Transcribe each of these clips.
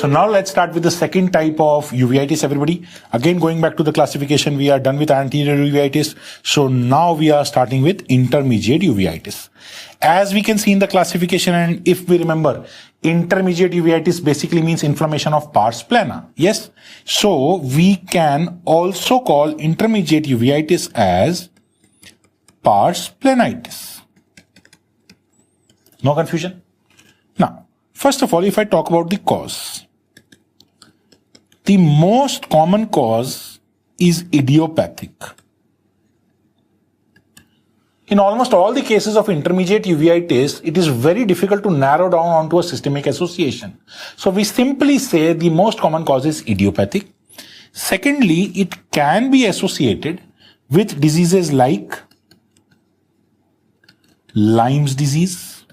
So now let's start with the second type of uveitis, everybody. Again, going back to the classification, we are done with anterior uveitis. So now we are starting with intermediate uveitis. As we can see in the classification, and if we remember, intermediate uveitis basically means inflammation of pars plana. Yes. So we can also call intermediate uveitis as pars planitis. No confusion? Now, first of all, if I talk about the cause, the most common cause is idiopathic. In almost all the cases of intermediate uveitis, it is very difficult to narrow down onto a systemic association. So we simply say the most common cause is idiopathic. Secondly, it can be associated with diseases like Lyme's disease,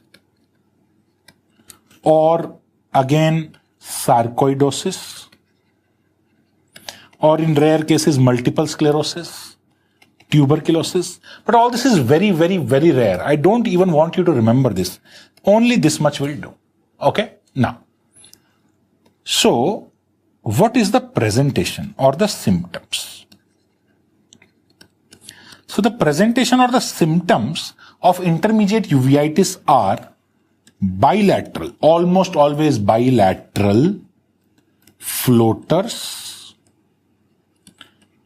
or again sarcoidosis, or in rare cases multiple sclerosis, tuberculosis. But all this is very, very, very rare. I don't even want you to remember this. Only this much will do. Okay? Now, so what is the presentation or the symptoms? So the presentation or the symptoms of intermediate uveitis are bilateral, almost always bilateral floaters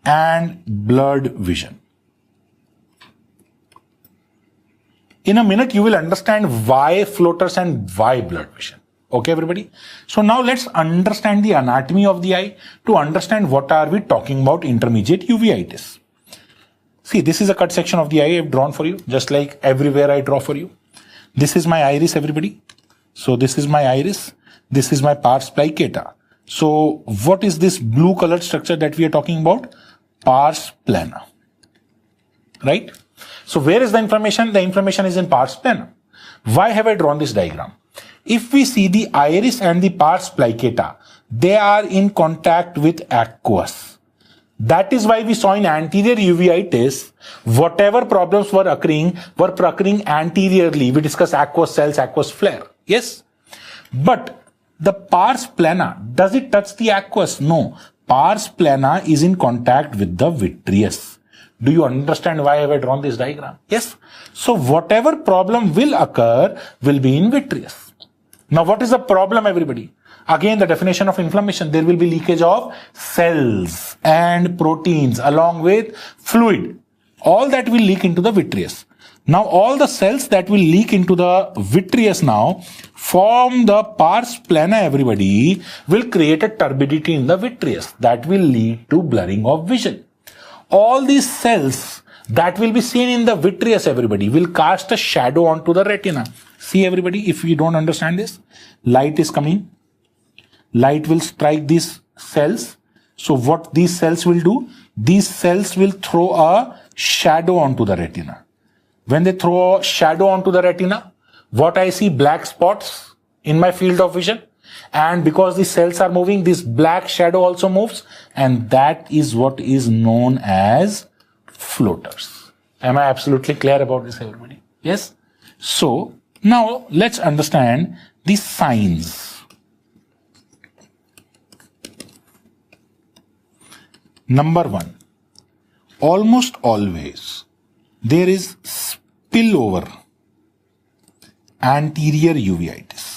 and blurred vision. In a minute, you will understand why floaters and why blurred vision. Okay, everybody? So now let's understand the anatomy of the eye to understand what are we talking about intermediate uveitis. See, this is a cut section of the eye I've drawn for you, just like everywhere I draw for you. This is my iris, everybody. So this is my iris. This is my pars plicatum. So what is this blue colored structure that we are talking about? Pars plana. Right? So where is the inflammation? The inflammation is in pars plana. Why have I drawn this diagram? If we see the iris and the pars plicatum, they are in contact with aqueous. That is why we saw in anterior uveitis, whatever problems were occurring anteriorly. We discussed aqueous cells, aqueous flare. Yes? But the pars plana, does it touch the aqueous? No. Pars plana is in contact with the vitreous. Do you understand why I have drawn this diagram? Yes? So whatever problem will occur will be in vitreous. Now what is the problem, everybody? Again, the definition of inflammation, there will be leakage of cells and proteins along with fluid. All that will leak into the vitreous. Now, all the cells that will leak into the vitreous now from the pars plana, everybody, will create a turbidity in the vitreous that will lead to blurring of vision. All these cells that will be seen in the vitreous, everybody, will cast a shadow onto the retina. See, everybody, if you don't understand this, light is coming. Light will strike these cells. So what these cells will do? These cells will throw a shadow onto the retina. When they throw a shadow onto the retina, what I see? Black spots in my field of vision. And because the cells are moving, this black shadow also moves. And that is what is known as floaters. Am I absolutely clear about this, everybody? Yes? So now let's understand the signs. Number one, almost always there is spillover anterior uveitis.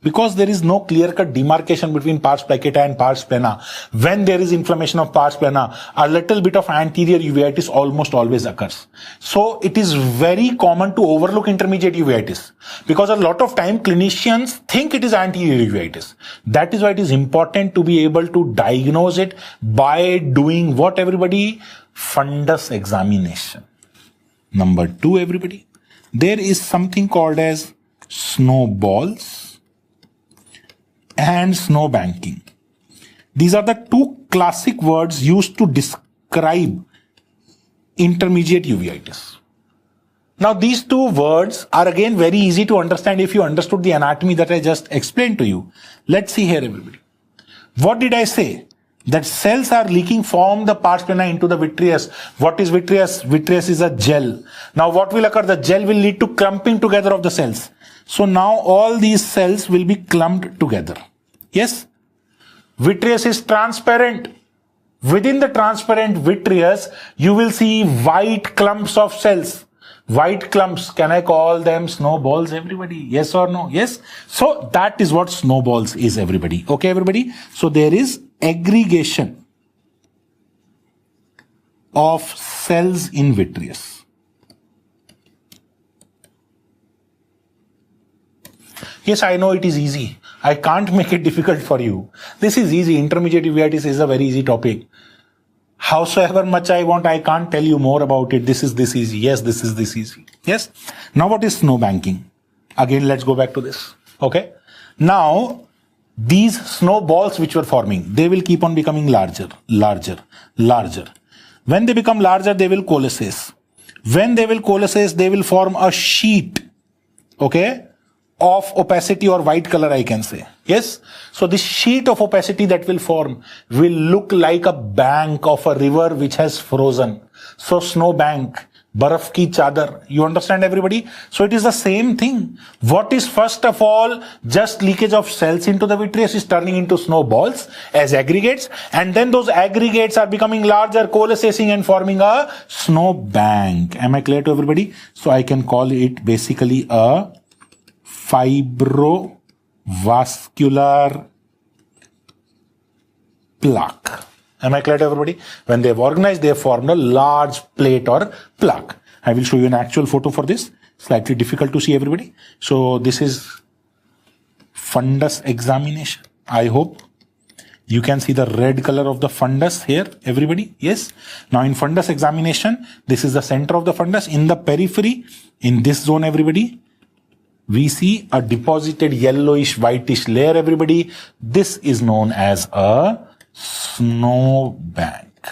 Because there is no clear-cut demarcation between pars plicatum and pars plana, when there is inflammation of pars plana, a little bit of anterior uveitis almost always occurs. So it is very common to overlook intermediate uveitis because a lot of time clinicians think it is anterior uveitis. That is why it is important to be able to diagnose it by doing what, everybody? Fundus examination. Number two, everybody, there is something called as snowballs and snowbanking. These are the two classic words used to describe intermediate uveitis. Now these two words are again very easy to understand if you understood the anatomy that I just explained to you. Let's see here, everybody. What did I say? That cells are leaking from the pars plana into the vitreous. What is vitreous? Vitreous is a gel. Now what will occur? The gel will lead to clumping together of the cells. So now all these cells will be clumped together. Yes? Vitreous is transparent. Within the transparent vitreous, you will see white clumps of cells. White clumps, can I call them snowballs, everybody? Yes or no? Yes. So that is what snowballs is, everybody. Okay, everybody? So there is aggregation of cells in vitreous. Yes, I know it is easy. I can't make it difficult for you. This is easy. Intermediate uveitis is a very easy topic. Howsoever much I want, I can't tell you more about it. This is this easy. Yes, this is this easy. Yes. Now what is snowbanking? Again, let's go back to this. Okay. Now, these snowballs which were forming, they will keep on becoming larger, larger, larger. When they become larger, they will coalesce. When they will coalesce, they will form a sheet. Okay. Of opacity or white color, I can say. Yes. So this sheet of opacity that will form will look like a bank of a river which has frozen. So snow bank, baraf ki chadar. You understand, everybody? So it is the same thing. What is first of all just leakage of cells into the vitreous is turning into snowballs as aggregates, and then those aggregates are becoming larger, coalescing and forming a snow bank. Am I clear to everybody? So I can call it basically a fibrovascular plaque. Am I clear to everybody? When they have organized, they have formed a large plate or plaque. I will show you an actual photo for this. Slightly difficult to see, everybody. So this is fundus examination. I hope you can see the red color of the fundus here, everybody. Yes. Now in fundus examination, this is the center of the fundus. In the periphery, in this zone, everybody, we see a deposited yellowish whitish layer, everybody. This is known as a snow bank.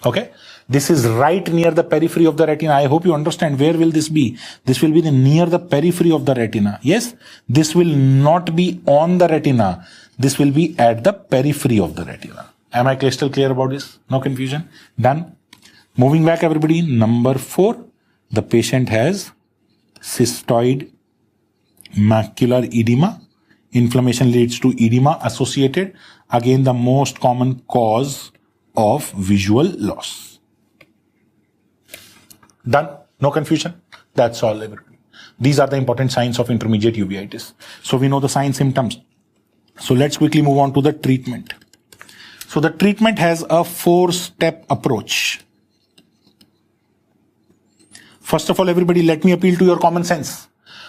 Okay. This is right near the periphery of the retina. I hope you understand. Where will this be? This will be near the periphery of the retina. Yes. This will not be on the retina. This will be at the periphery of the retina. Am I crystal clear about this? No confusion? Done. Moving back, everybody. Number 4. The patient has cystoid macular edema. Inflammation leads to edema associated. Again, the most common cause of visual loss. Done? No confusion? That's all, everybody. These are the important signs of intermediate uveitis. So we know the sign symptoms. So let's quickly move on to the treatment. So the treatment has a 4-step approach. First of all, everybody, let me appeal to your common sense.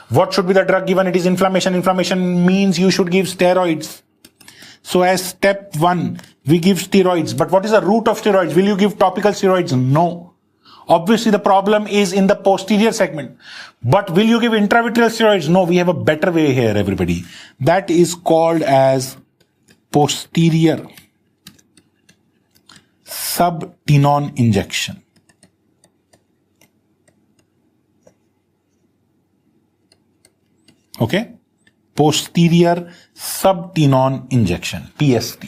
What should be the drug given? It is inflammation. Inflammation means you should give steroids. So as step 1, we give steroids. But what is the route of steroids? Will you give topical steroids? No. Obviously, the problem is in the posterior segment. But will you give intravitreal steroids? No, we have a better way here, everybody. That is called as posterior subtenon injection. Okay. Posterior subtenon injection, PST.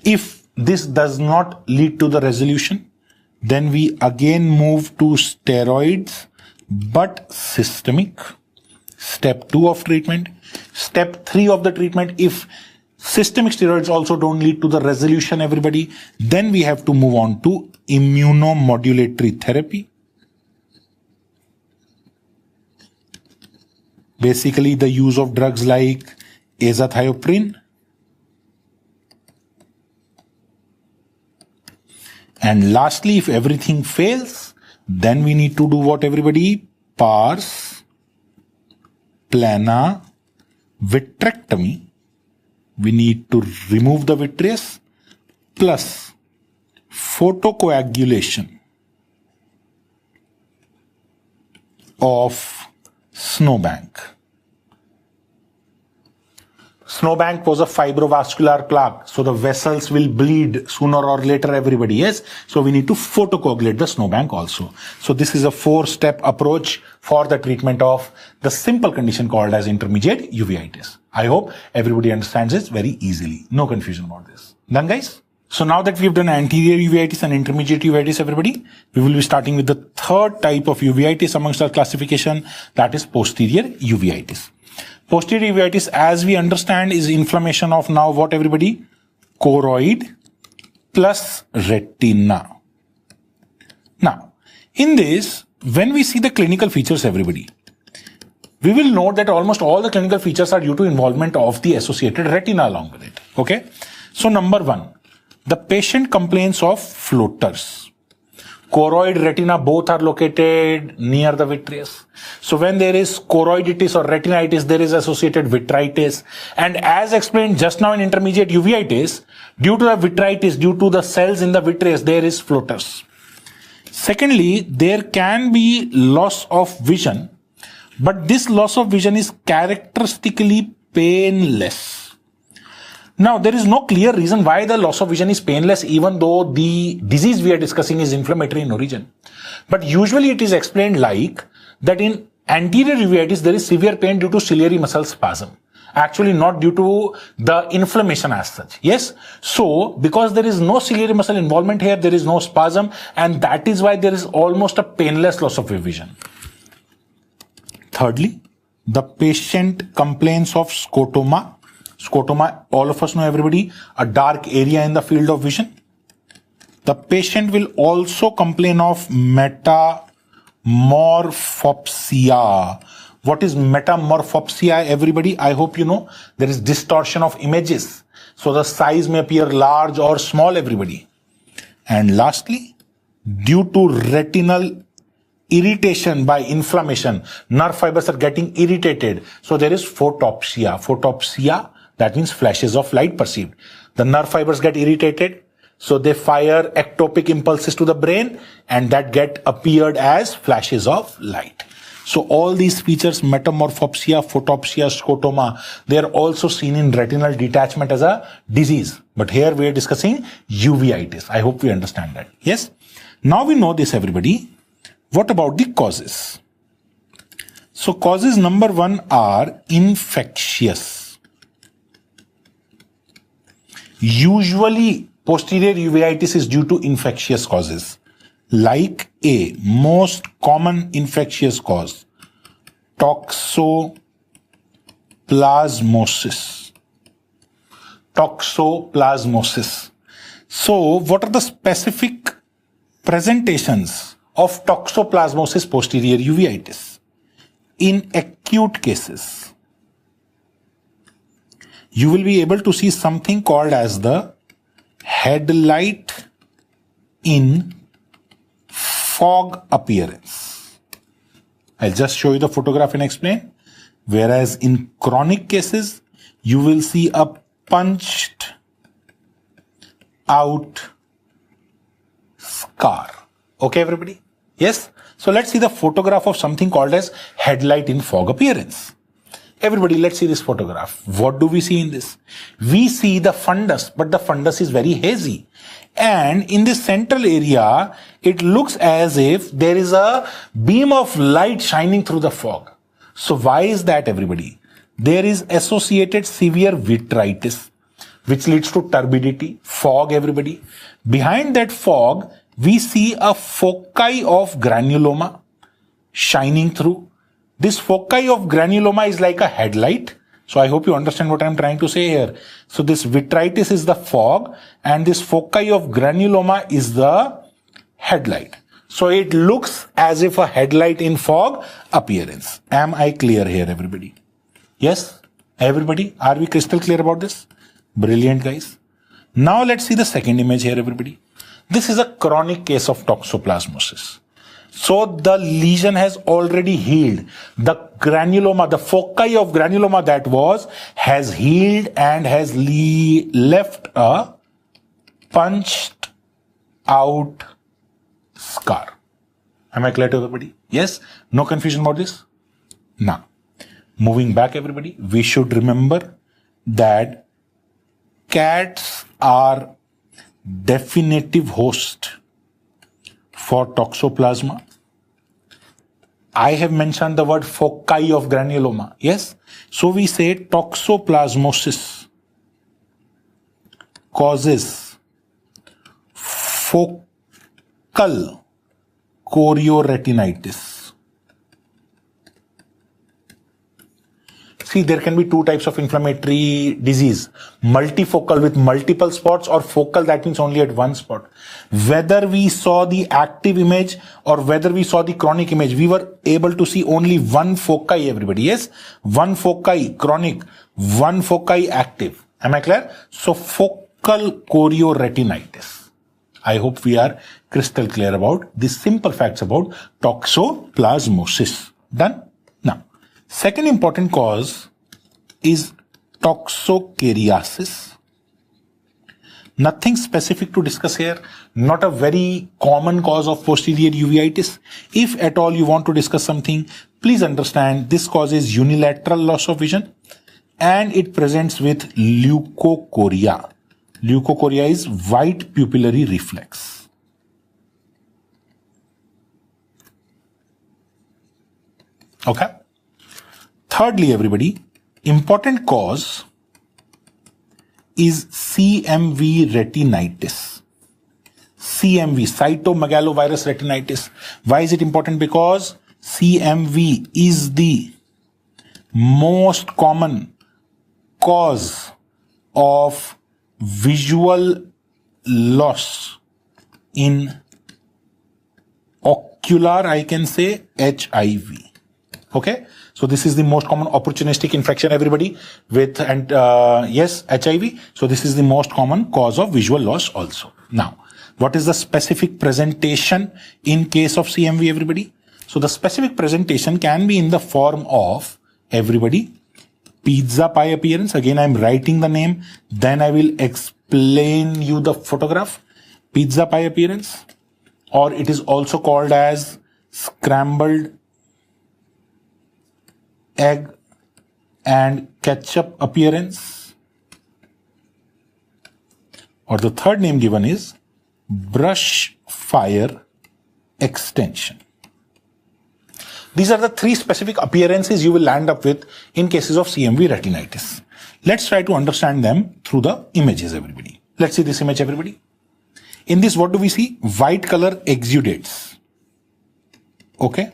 If this does not lead to the resolution, then we again move to steroids, but systemic. Step 2 of treatment. Step 3 of the treatment, if systemic steroids also don't lead to the resolution, everybody, then we have to move on to immunomodulatory therapy. Basically, the use of drugs like azathioprine. And lastly, if everything fails, then we need to do what, everybody? Pars plana vitrectomy. We need to remove the vitreous plus photocoagulation of snowbank. Snowbank was a fibrovascular plaque, so the vessels will bleed sooner or later, everybody. Yes, so we need to photocoagulate the snowbank also. So this is a 4-step approach for the treatment of the simple condition called as intermediate uveitis. I hope everybody understands this very easily. No confusion about this. Done, guys? So now that we've done anterior uveitis and intermediate uveitis, everybody, we will be starting with the third type of uveitis amongst our classification, that is posterior uveitis. Posterior uveitis, as we understand, is inflammation of now what, everybody? Choroid plus retina. Now, in this, when we see the clinical features, everybody, we will note that almost all the clinical features are due to involvement of the associated retina along with it. Okay? So number one, the patient complains of floaters. Choroid, retina, both are located near the vitreous. So when there is choroiditis or retinitis, there is associated vitritis. And as explained just now in intermediate uveitis, due to the vitritis, due to the cells in the vitreous, there is floaters. Secondly, there can be loss of vision, but this loss of vision is characteristically painless. Now, there is no clear reason why the loss of vision is painless, even though the disease we are discussing is inflammatory in origin. But usually it is explained like that in anterior uveitis, there is severe pain due to ciliary muscle spasm. Actually, not due to the inflammation as such. Yes. So, because there is no ciliary muscle involvement here, there is no spasm, and that is why there is almost a painless loss of vision. Thirdly, the patient complains of scotoma. Scotoma, all of us know, everybody, a dark area in the field of vision. The patient will also complain of metamorphopsia. What is metamorphopsia, everybody? I hope you know. There is distortion of images. So the size may appear large or small, everybody. And lastly, due to retinal irritation by inflammation, nerve fibers are getting irritated. So there is photopsia. Photopsia, that means flashes of light perceived. The nerve fibers get irritated, so they fire ectopic impulses to the brain, and that get appeared as flashes of light. So all these features, metamorphopsia, photopsia, scotoma, they are also seen in retinal detachment as a disease. But here we are discussing uveitis. I hope we understand that. Yes? Now we know this, everybody. What about the causes? So causes number one are infectious. Usually, posterior uveitis is due to infectious causes. Like A, most common infectious cause, toxoplasmosis. Toxoplasmosis. So, what are the specific presentations of toxoplasmosis posterior uveitis? In acute cases, you will be able to see something called as the headlight in fog appearance. I'll just show you the photograph and explain. Whereas in chronic cases, you will see a punched out scar. Okay, everybody? Yes? So let's see the photograph of something called as headlight in fog appearance. Everybody, let's see this photograph. What do we see in this? We see the fundus, but the fundus is very hazy. And in this central area, it looks as if there is a beam of light shining through the fog. So why is that, everybody? There is associated severe vitritis, which leads to turbidity, fog, everybody. Behind that fog, we see a foci of granuloma shining through. This foci of granuloma is like a headlight. So I hope you understand what I'm trying to say here. So this vitritis is the fog, and this foci of granuloma is the headlight. So it looks as if a headlight in fog appearance. Am I clear here, everybody? Yes? Everybody? Are we crystal clear about this? Brilliant, guys. Now let's see the second image here, everybody. This is a chronic case of toxoplasmosis. So the lesion has already healed. The granuloma, the foci of granuloma that has healed and has left a punched out scar. Am I clear to everybody? Yes? No confusion about this? Now, moving back, everybody, we should remember that cats are definitive host for toxoplasma. I have mentioned the word foci of granuloma. Yes? So we say toxoplasmosis causes focal chorioretinitis. See, there can be two types of inflammatory disease. Multifocal with multiple spots, or focal, that means only at one spot. Whether we saw the active image or whether we saw the chronic image, we were able to see only one foci, everybody. Yes, one foci chronic, one foci active. Am I clear? So focal chorioretinitis. I hope we are crystal clear about these simple facts about toxoplasmosis. Done? Now, second important cause is toxocariasis. Nothing specific to discuss here. Not a very common cause of posterior uveitis. If at all you want to discuss something, please understand this causes unilateral loss of vision and it presents with leukocoria. Leukocoria is white pupillary reflex. Okay. Thirdly, everybody, important cause is CMV retinitis. CMV, cytomegalovirus retinitis. Why is it important? Because CMV is the most common cause of visual loss in ocular, I can say, HIV. Okay, so this is the most common opportunistic infection, everybody, with yes, HIV. So this is the most common cause of visual loss also. Now, what is the specific presentation in case of CMV, everybody? So the specific presentation can be in the form of, everybody, pizza pie appearance. Again, I'm writing the name, then I will explain you the photograph. Pizza pie appearance, or it is also called as scrambled egg and ketchup appearance, or the third name given is brush fire extension. These are the three specific appearances you will land up with in cases of CMV retinitis. Let's try to understand them through the images, everybody. Let's see this image, everybody. In this, what do we see? White color exudates. Okay.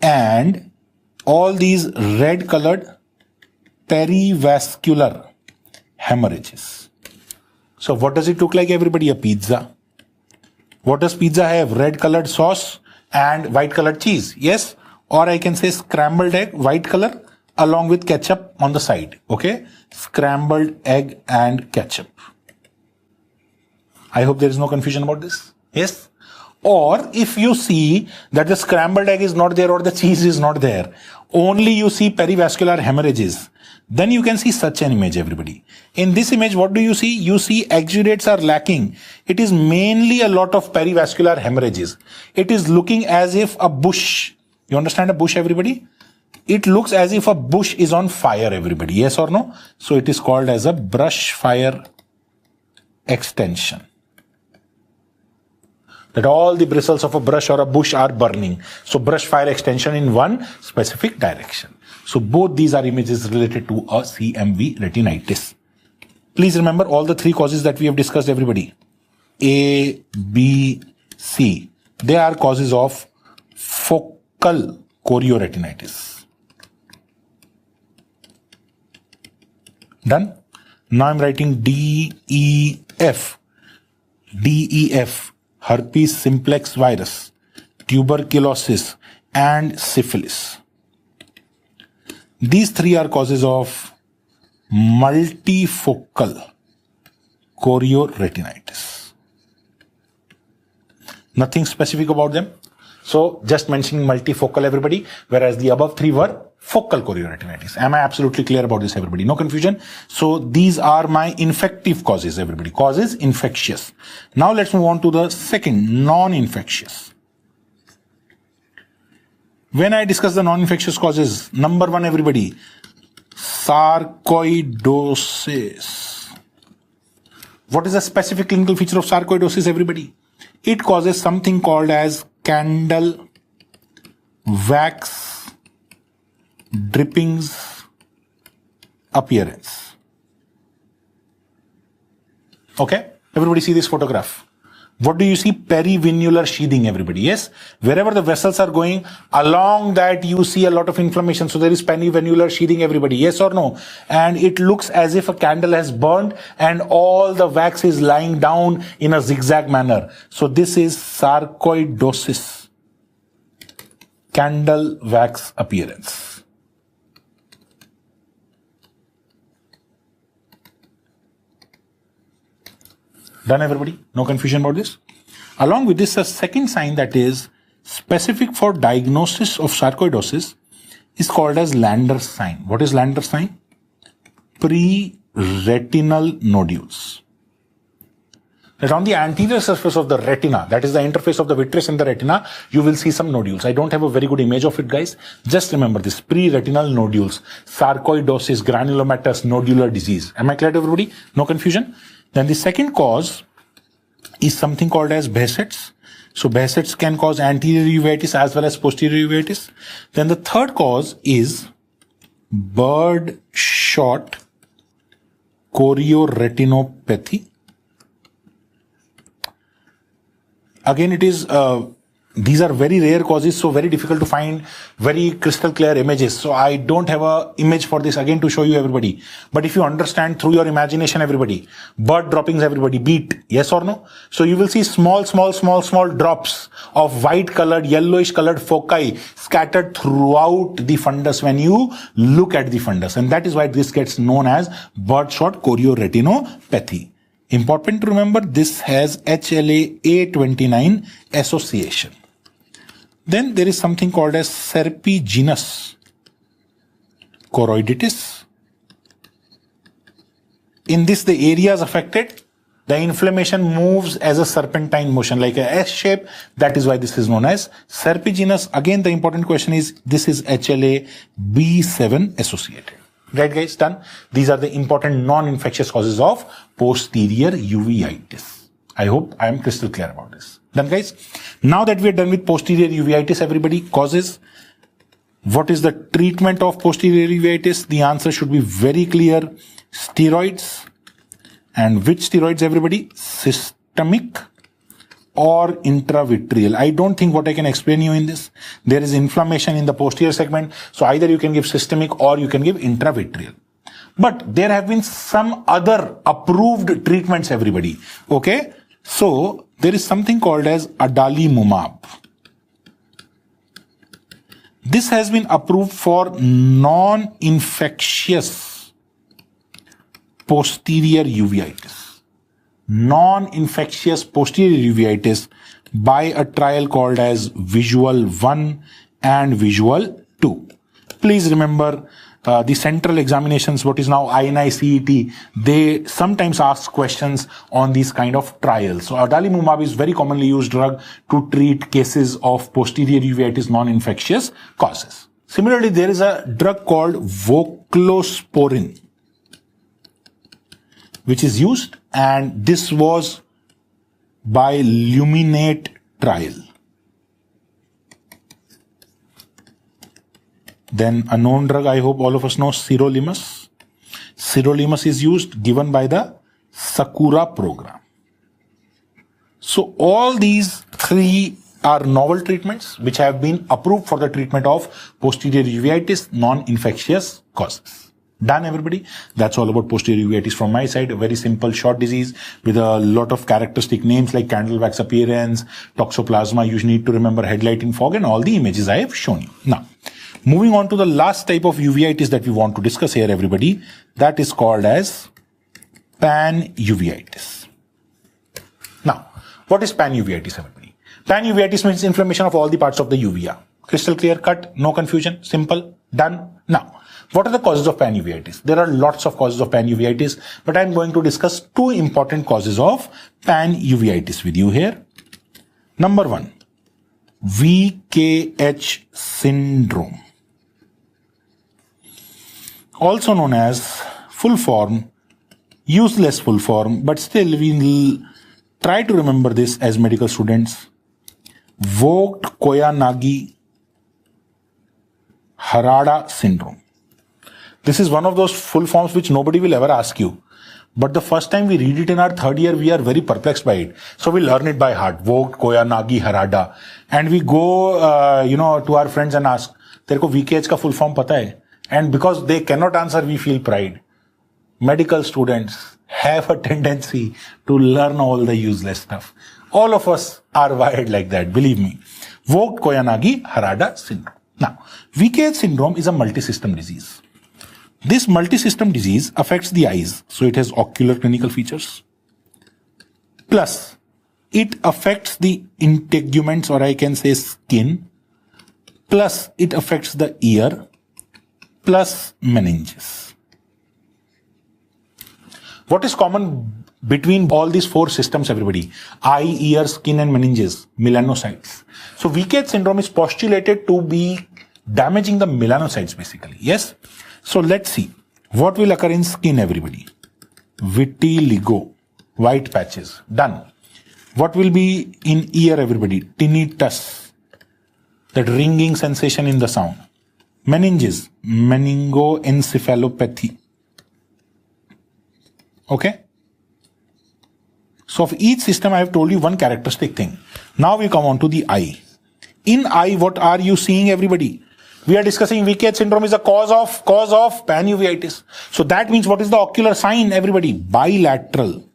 And all these red colored perivascular hemorrhages. So what does it look like, everybody? A pizza. What does pizza have? Red colored sauce and white colored cheese. Yes. Or I can say scrambled egg, white color, along with ketchup on the side. Okay. Scrambled egg and ketchup. I hope there is no confusion about this. Yes. Or if you see that the scrambled egg is not there or the cheese is not there, only you see perivascular hemorrhages, then you can see such an image, everybody. In this image, what do you see? You see exudates are lacking. It is mainly a lot of perivascular hemorrhages. It is looking as if a bush. You understand a bush, everybody? It looks as if a bush is on fire, everybody. Yes or no? So it is called as a brush fire extension. That all the bristles of a brush or a bush are burning. So brush fire extension in one specific direction. So both these are images related to a CMV retinitis. Please remember all the three causes that we have discussed, everybody. A, B, C. They are causes of focal chorioretinitis. Done? Now I'm writing D, E, F. D, E, F. Herpes simplex virus, tuberculosis, and syphilis. These three are causes of multifocal chorioretinitis. Nothing specific about them. So just mentioning multifocal, everybody, whereas the above three were focal chorioretinitis. Am I absolutely clear about this, everybody? No confusion. So these are my infective causes, everybody. Causes infectious. Now let's move on to the second, non-infectious. When I discuss the non-infectious causes, number one, everybody, sarcoidosis. What is the specific clinical feature of sarcoidosis, everybody? It causes something called as candle wax drippings appearance. Okay. Everybody see this photograph. What do you see? Perivenular sheathing, everybody. Yes. Wherever the vessels are going, along that you see a lot of inflammation. So there is perivenular sheathing, everybody. Yes or no? And it looks as if a candle has burned and all the wax is lying down in a zigzag manner. So this is sarcoidosis. Candle wax appearance. Done, everybody? No confusion about this? Along with this, a second sign that is specific for diagnosis of sarcoidosis is called as Lander's sign. What is Lander's sign? Pre-retinal nodules. That on the anterior surface of the retina, that is the interface of the vitreous and the retina, you will see some nodules. I don't have a very good image of it, guys. Just remember this, pre-retinal nodules, sarcoidosis, granulomatous nodular disease. Am I clear to everybody? No confusion? Then the second cause is something called as Behçet's. So Behçet's can cause anterior uveitis as well as posterior uveitis. Then the third cause is birdshot chorioretinopathy. Again, it is these are very rare causes, so very difficult to find very crystal clear images. So I don't have a image for this again to show you, everybody. But if you understand through your imagination, everybody, bird droppings, everybody, beat, yes or no? So you will see small drops of white colored, yellowish colored foci scattered throughout the fundus when you look at the fundus. And that is why this gets known as birdshot chorioretinopathy. Important to remember, this has HLA-A29 association. Then there is something called as serpiginous choroiditis. In this, the areas affected, the inflammation moves as a serpentine motion, like a S shape. That is why this is known as serpiginous. Again, the important question is, this is HLA-B7 associated. Right, guys, done. These are the important non-infectious causes of posterior uveitis. I hope I am crystal clear about this. Done, guys. Now that we are done with posterior uveitis, everybody, causes. What is the treatment of posterior uveitis? The answer should be very clear. Steroids. And which steroids, everybody? Systemic or intravitreal. I don't think what I can explain you in this. There is inflammation in the posterior segment. So either you can give systemic or you can give intravitreal. But there have been some other approved treatments, everybody. Okay. So there is something called as adalimumab. This has been approved for non-infectious posterior uveitis. Non-infectious posterior uveitis by a trial called as Visual 1 and Visual 2. Please remember the central examinations, what is now INI-CET, they sometimes ask questions on these kind of trials. So adalimumab is very commonly used drug to treat cases of posterior uveitis non-infectious causes. Similarly, there is a drug called voclosporin, which is used, and this was by Luminate trial. Then a known drug, I hope all of us know, sirolimus. Sirolimus is used, given by the Sakura program. So all these three are novel treatments which have been approved for the treatment of posterior uveitis non-infectious causes. Done, everybody? That's all about posterior uveitis from my side. A very simple, short disease with a lot of characteristic names like candle wax appearance, toxoplasma. You need to remember headlighting fog and all the images I have shown you. Now, moving on to the last type of uveitis that we want to discuss here, everybody. That is called as panuveitis. Now, what is panuveitis, everybody? Panuveitis means inflammation of all the parts of the uvea. Crystal clear cut, no confusion, simple, done. Now, what are the causes of panuveitis? There are lots of causes of panuveitis, but I'm going to discuss two important causes of panuveitis with you here. Number one, VKH syndrome, also known as full form, useless full form, but still we'll try to remember this as medical students. Vogt-Koyanagi-Harada syndrome. This is one of those full forms which nobody will ever ask you. But the first time we read it in our third year, we are very perplexed by it. So we learn it by heart. Vogt, Koyanagi, Harada. And we go, to our friends and ask, तेरे को VKH का full form पता है? And because they cannot answer, we feel pride. Medical students have a tendency to learn all the useless stuff. All of us are wired like that, believe me. Vogt, Koyanagi, Harada syndrome. Now, VKH syndrome is a multi-system disease. This multi-system disease affects the eyes, so it has ocular clinical features. Plus, it affects the integuments, or I can say skin. Plus, it affects the ear. Plus, meninges. What is common between all these four systems, everybody? Eye, ear, skin, and meninges. Melanocytes. So, VKH syndrome is postulated to be damaging the melanocytes, basically. Yes? So let's see. What will occur in skin, everybody? Vitiligo. White patches. Done. What will be in ear, everybody? Tinnitus. That ringing sensation in the sound. Meninges. Meningoencephalopathy. Okay? So of each system, I have told you one characteristic thing. Now we come on to the eye. In eye, what are you seeing, everybody? We are discussing VKH syndrome is a cause of panuveitis. So that means what is the ocular sign, everybody? Bilateral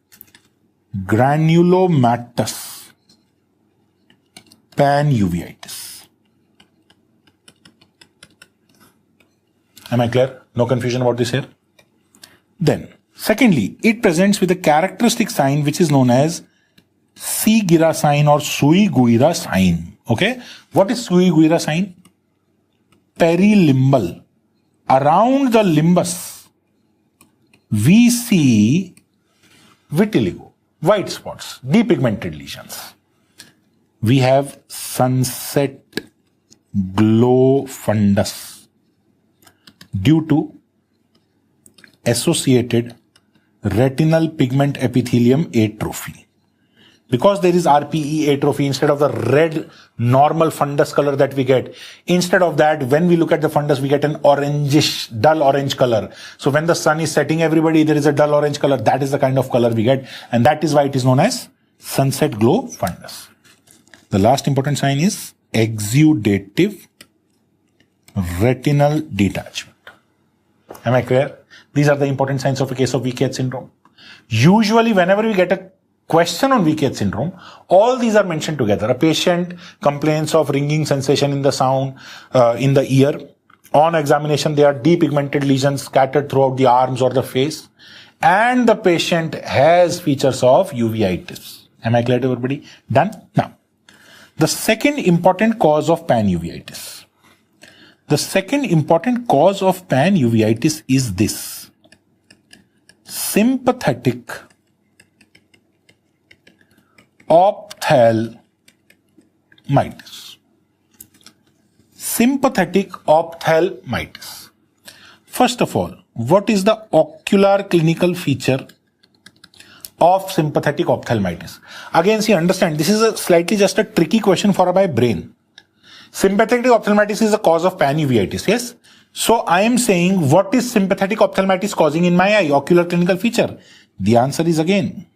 granulomatous panuveitis. Am I clear? No confusion about this here? Then, secondly, it presents with a characteristic sign which is known as Seguira sign or Suiguira sign. Okay? What is Suiguira sign? Perilimbal. Around the limbus, we see vitiligo, white spots, depigmented lesions. We have sunset glow fundus due to associated retinal pigment epithelium atrophy. Because there is RPE atrophy, instead of the red normal fundus color that we get, instead of that, when we look at the fundus, we get an orangish, dull orange color. So when the sun is setting, everybody, there is a dull orange color. That is the kind of color we get. And that is why it is known as sunset glow fundus. The last important sign is exudative retinal detachment. Am I clear? These are the important signs of a case of VKH syndrome. Usually, whenever we get a question on VKH syndrome, all these are mentioned together. A patient complains of ringing sensation in the sound, in the ear. On examination, there are depigmented lesions scattered throughout the arms or the face. And the patient has features of uveitis. Am I clear to everybody? Done? Now, the second important cause of panuveitis. The second important cause of panuveitis is this. Sympathetic ophthalmitis. Sympathetic ophthalmitis. First of all, what is the ocular clinical feature of sympathetic ophthalmitis? Again, see, understand, this is a slightly just a tricky question for my brain. Sympathetic ophthalmitis is the cause of panuveitis, yes? So I am saying, what is sympathetic ophthalmitis causing in my eye? Ocular clinical feature. The answer is again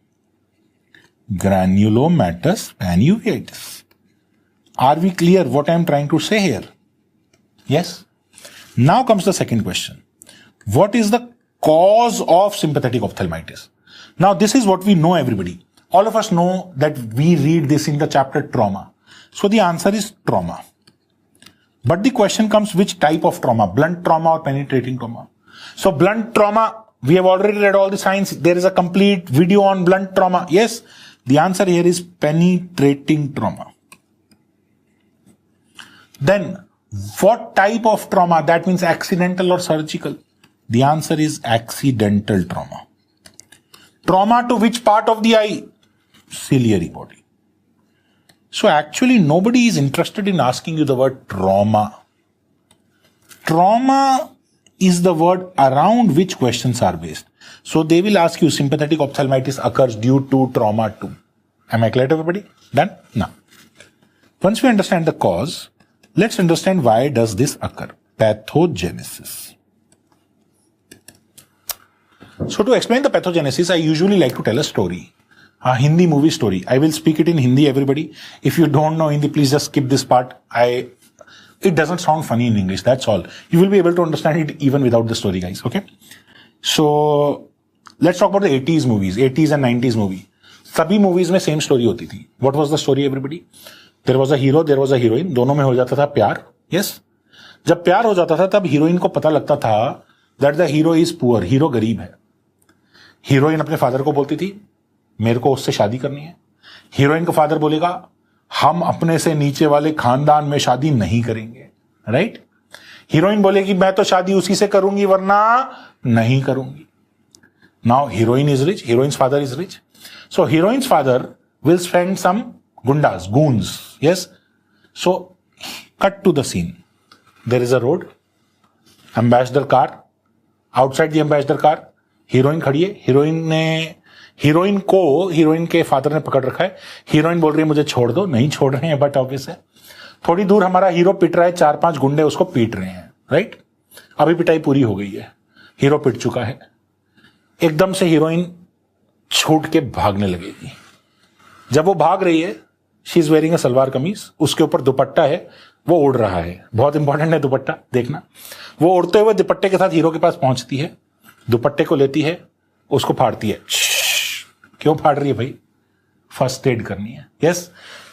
granulomatous panuveitis. Are we clear what I am trying to say here? Yes? Now comes the second question. What is the cause of sympathetic ophthalmitis? Now this is what we know, everybody. All of us know that we read this in the chapter trauma. So the answer is trauma. But the question comes, which type of trauma? Blunt trauma or penetrating trauma? So blunt trauma, we have already read all the signs. There is a complete video on blunt trauma. Yes? The answer here is penetrating trauma. Then, what type of trauma? That means accidental or surgical? The answer is accidental trauma. Trauma to which part of the eye? Ciliary body. So actually, nobody is interested in asking you the word trauma. Trauma is the word around which questions are based. So they will ask you, sympathetic ophthalmitis occurs due to trauma too. Am I clear to everybody? Done? Now, once we understand the cause, let's understand why does this occur. Pathogenesis. So to explain the pathogenesis, I usually like to tell a story. A Hindi movie story. I will speak it in Hindi, everybody. If you don't know Hindi, please just skip this part. It doesn't sound funny in English, that's all. You will be able to understand it even without the story, guys, okay? So, let's talk about the 80s movies, 80s and 90s movie. सभी movies में same story होती थी. What was the story, everybody? There was a hero, there was a heroine. दोनों में हो जाता था प्यार. Yes? जब प्यार हो जाता था तब हीरोइन को पता लगता था that the hero is poor, hero गरीब है. हीरोइन अपने फादर को बोलती थी मेरे को उससे शादी करनी है. हीरोइन का फादर बोलेगा हम अपने से नीचे वाले खानदान में शादी नहीं करेंगे. राइट? हीरोइन बोलेगी मैं तो शादी उसी से करूंगी वरना नहीं करूंगी. Now heroine is rich, heroine's father is rich. So heroine's father will spend some goondas, goons. Yes? So, cut to the scene. There is a road, ambassador car. Outside the ambassador car, heroine खड़ी है. Heroine के father ने पकड़ रखा है. Heroine बोल रही है मुझे छोड़ दो. नहीं छोड़ रहे हैं बट ऑब्वियस है. थोड़ी दूर हमारा हीरो पिट रहा है, 4-5 गुंडे उसको पीट रहे हैं. राइट? अभी पिटाई पूरी हो गई है, हीरो पिट चुका है. एकदम से हीरोइन छूट के भागने लगेगी. जब वो भाग रही है, she is wearing a salwar kameez, उसके ऊपर दुपट्टा है, वो उड़ रहा है. बहुत इंपॉर्टेंट है दुपट्टा, देखना. वो उड़ते हुए दुपट्टे के साथ हीरो के पास पहुंचती है, दुपट्टे को लेती है, उसको फाड़ती है. क्यों फाड़ रही है भाई? फर्स्ट एड करनी है. Yes?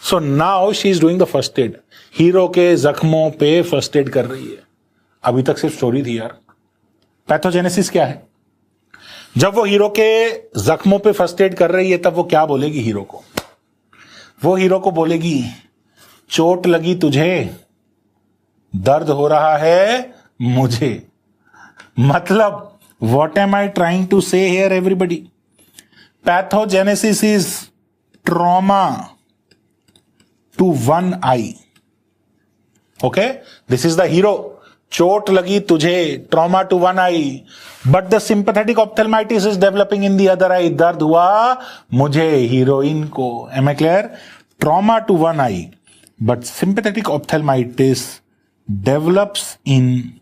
So now she is doing the first aid. Hero के जख्मों पे फर्स्ट एड कर रही है. अभी तक सिर्फ स्टोरी थी यार. पैथोजेनेसिस क्या है? जब वो हीरो के जख्मों पे फर्स्ट एड कर रही है तब वो क्या बोलेगी हीरो को? वो हीरो को बोलेगी चोट लगी तुझे, दर्द हो रहा है मुझे. मतलब what am I trying to say here, everybody? Pathogenesis is trauma to one eye. Okay? This is the hero. चोट लगी तुझे, trauma to one eye. But the sympathetic ophthalmitis is developing in the other eye. दर्द हुआ मुझे, heroine को. Am I clear? Trauma to one eye. But sympathetic ophthalmitis develops in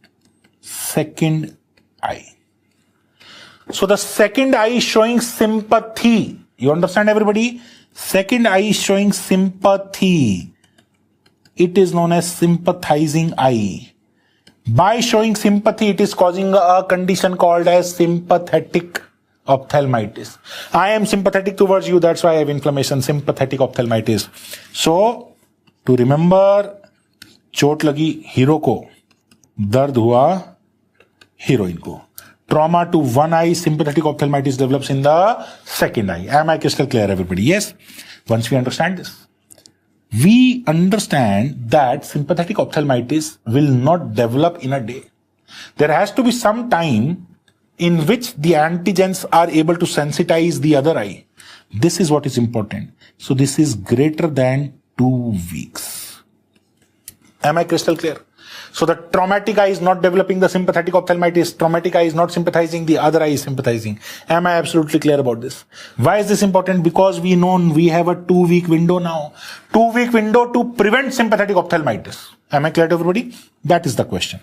second eye. So the second eye is showing sympathy. You understand, everybody? Second eye is showing sympathy. It is known as sympathizing eye. By showing sympathy, it is causing a condition called as sympathetic ophthalmitis. I am sympathetic towards you, that's why I have inflammation, sympathetic ophthalmitis. So, to remember, चोट लगी hero को, दर्द हुआ heroine को. Trauma to one eye, sympathetic ophthalmitis develops in the second eye. Am I crystal clear, everybody? Yes? Once we understand this, we understand that sympathetic ophthalmitis will not develop in a day. There has to be some time in which the antigens are able to sensitize the other eye. This is what is important. So this is greater than 2 weeks. Am I crystal clear? So the traumatic eye is not developing the sympathetic ophthalmitis. Traumatic eye is not sympathizing. The other eye is sympathizing. Am I absolutely clear about this? Why is this important? Because we know we have a 2-week window now. 2-week window to prevent sympathetic ophthalmitis. Am I clear to everybody? That is the question.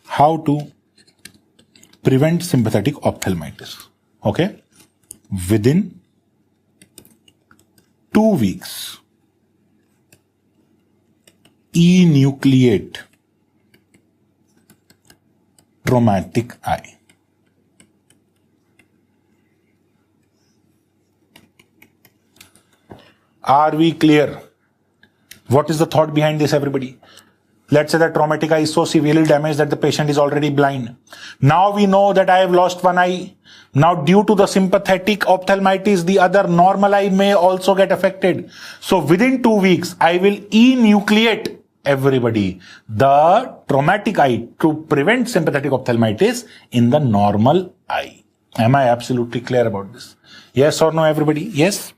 How to prevent sympathetic ophthalmitis? Okay. Within 2 weeks. Enucleate traumatic eye. Are we clear? What is the thought behind this, everybody? Let's say that traumatic eye is so severely damaged that the patient is already blind. Now we know that I have lost one eye. Now due to the sympathetic ophthalmitis, the other normal eye may also get affected. So within 2 weeks, I will enucleate, everybody, the traumatic eye to prevent sympathetic ophthalmitis in the normal eye. Am I absolutely clear about this? Yes or no, everybody? Yes.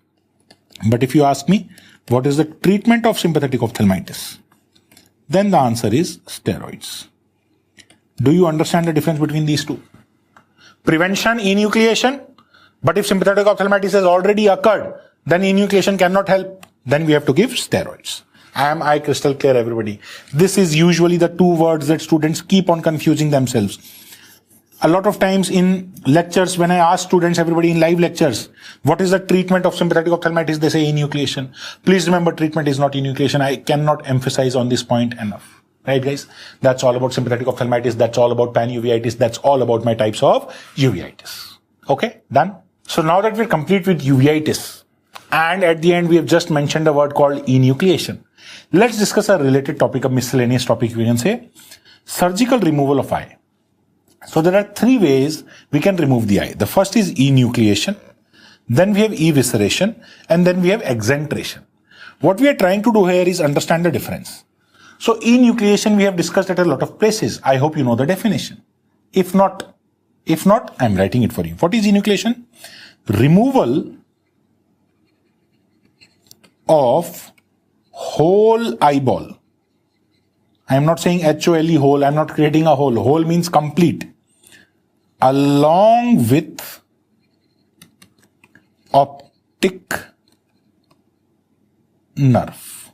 But if you ask me, what is the treatment of sympathetic ophthalmitis? Then the answer is steroids. Do you understand the difference between these two? Prevention, enucleation. But if sympathetic ophthalmitis has already occurred, then enucleation cannot help. Then we have to give steroids. Am I crystal clear, everybody? This is usually the 2 words that students keep on confusing themselves. A lot of times in lectures, when I ask students, everybody in live lectures, what is the treatment of sympathetic ophthalmitis? They say enucleation. Please remember, treatment is not enucleation. I cannot emphasize on this point enough. Right, guys? That's all about sympathetic ophthalmitis. That's all about pan-uveitis. That's all about my types of uveitis. Okay, done? So now that we're complete with uveitis, and at the end we have just mentioned a word called enucleation, let's discuss a related topic, a miscellaneous topic, we can say, surgical removal of eye. So there are three ways we can remove the eye. The first is enucleation, then we have evisceration, and then we have exentration. What we are trying to do here is understand the difference. So enucleation we have discussed at a lot of places. I hope you know the definition. If not, I'm writing it for you. What is enucleation? Removal of whole eyeball. I am not saying HOLE whole. I am not creating a hole. Whole means complete. Along with optic nerve.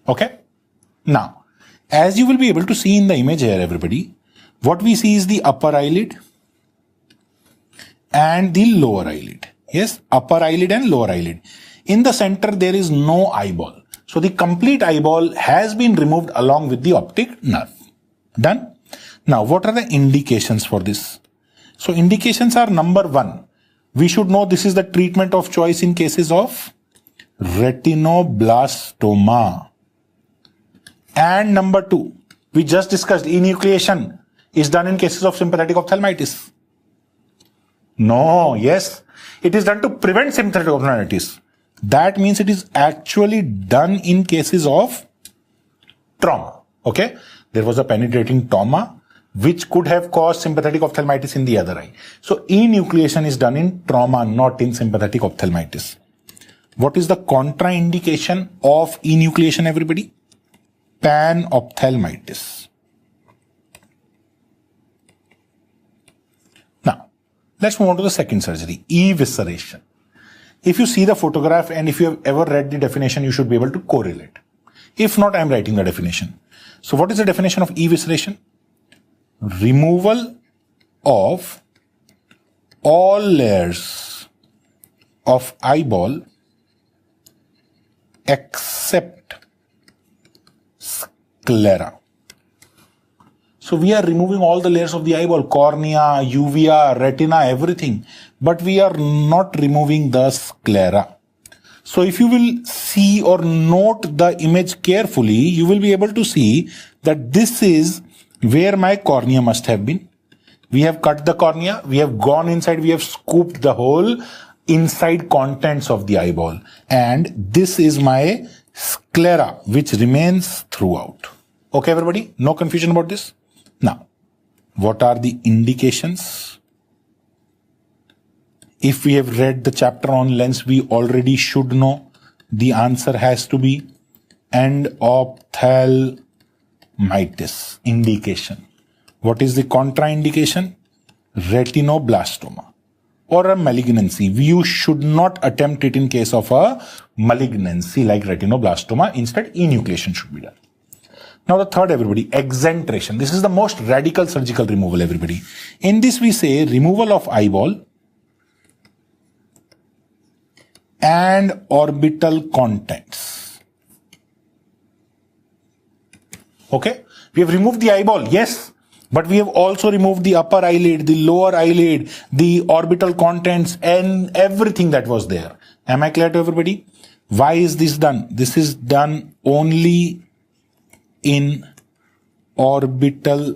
Okay? Now, as you will be able to see in the image here, everybody, what we see is the upper eyelid and the lower eyelid. Yes, upper eyelid and lower eyelid. In the center, there is no eyeball. So the complete eyeball has been removed along with the optic nerve. Done? Now, what are the indications for this? So indications are, number one, we should know this is the treatment of choice in cases of retinoblastoma. And number two, we just discussed enucleation is done in cases of sympathetic ophthalmitis. No, yes, it is done to prevent sympathetic ophthalmitis. That means it is actually done in cases of trauma. Okay, there was a penetrating trauma which could have caused sympathetic ophthalmitis in the other eye. So enucleation is done in trauma, not in sympathetic ophthalmitis. What is the contraindication of enucleation, everybody? Panophthalmitis. Now, let's move on to the second surgery, evisceration. If you see the photograph and if you have ever read the definition, you should be able to correlate. If not, I'm writing the definition. So what is the definition of evisceration? Removal of all layers of eyeball except sclera. So we are removing all the layers of the eyeball, cornea, uvea, retina, everything. But we are not removing the sclera. So if you will see or note the image carefully, you will be able to see that this is where my cornea must have been. We have cut the cornea, we have gone inside, we have scooped the whole inside contents of the eyeball. And this is my sclera, which remains throughout. Okay, everybody? No confusion about this? Now, what are the indications? If we have read the chapter on lens, we already should know. The answer has to be endophthalmitis indication. What is the contraindication? Retinoblastoma or a malignancy. You should not attempt it in case of a malignancy like retinoblastoma. Instead, enucleation should be done. Now the third, everybody, exentration. This is the most radical surgical removal, everybody. In this we say removal of eyeball and orbital contents. Okay? We have removed the eyeball, yes, but we have also removed the upper eyelid, the lower eyelid, the orbital contents and everything that was there. Am I clear to everybody? Why is this done? This is done only in orbital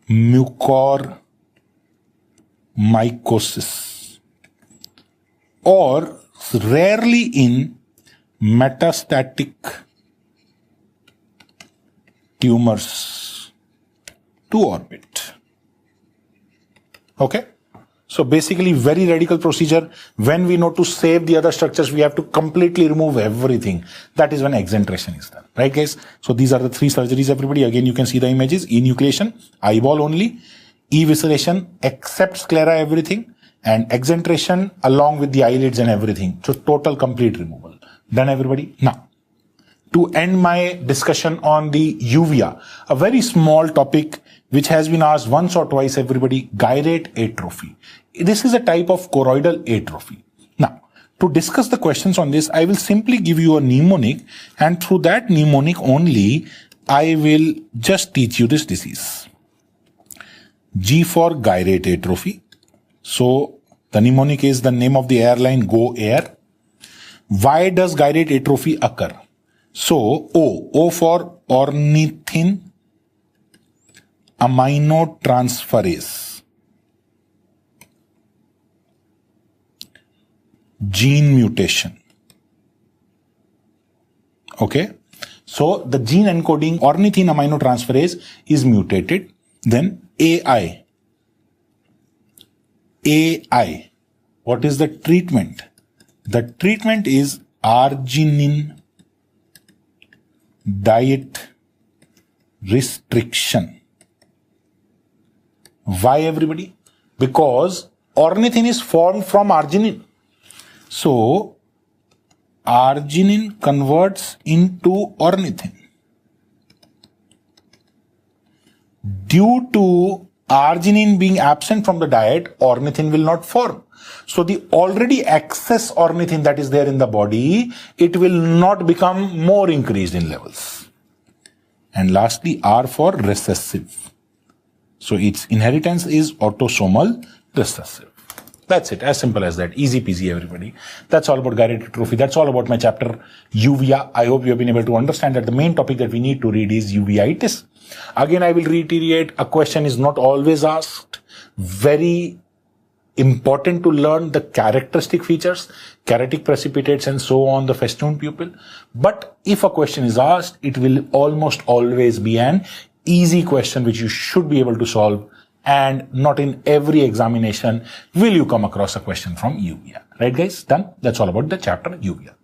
mucormycosis or rarely in metastatic tumors to orbit. Okay? So basically very radical procedure. When we know to save the other structures, we have to completely remove everything. That is when exentration is done. Right, guys? So these are the three surgeries, everybody. Again, you can see the images. Enucleation, eyeball only. Evisceration, except sclera, everything. And exentration along with the eyelids and everything. So total complete removal. Done, everybody? Now, to end my discussion on the uvea, a very small topic which has been asked once or twice, everybody, gyrate atrophy. This is a type of choroidal atrophy. Now, to discuss the questions on this, I will simply give you a mnemonic, and through that mnemonic only, I will just teach you this disease. G for gyrate atrophy. So, the mnemonic is the name of the airline, Go Air. Why does gyrate atrophy occur? So, O for ornithine aminotransferase. Gene mutation. Okay. So, the gene encoding ornithine aminotransferase is mutated. Then AI. What is the treatment? The treatment is arginine diet restriction. Why, everybody? Because ornithine is formed from arginine. So, arginine converts into ornithine. Due to arginine being absent from the diet, ornithine will not form. So the already excess ornithine that is there in the body, it will not become more increased in levels. And lastly, R for recessive. So its inheritance is autosomal recessive. That's it, as simple as that. Easy peasy, everybody. That's all about gyrate atrophy. That's all about my chapter uvea. I hope you have been able to understand that the main topic that we need to read is uveitis. Again, I will reiterate, a question is not always asked. Very important to learn the characteristic features, keratic precipitates and so on, the festoon pupil. But if a question is asked, it will almost always be an easy question which you should be able to solve, and not in every examination will you come across a question from uvea. Right guys? Done? That's all about the chapter uvea.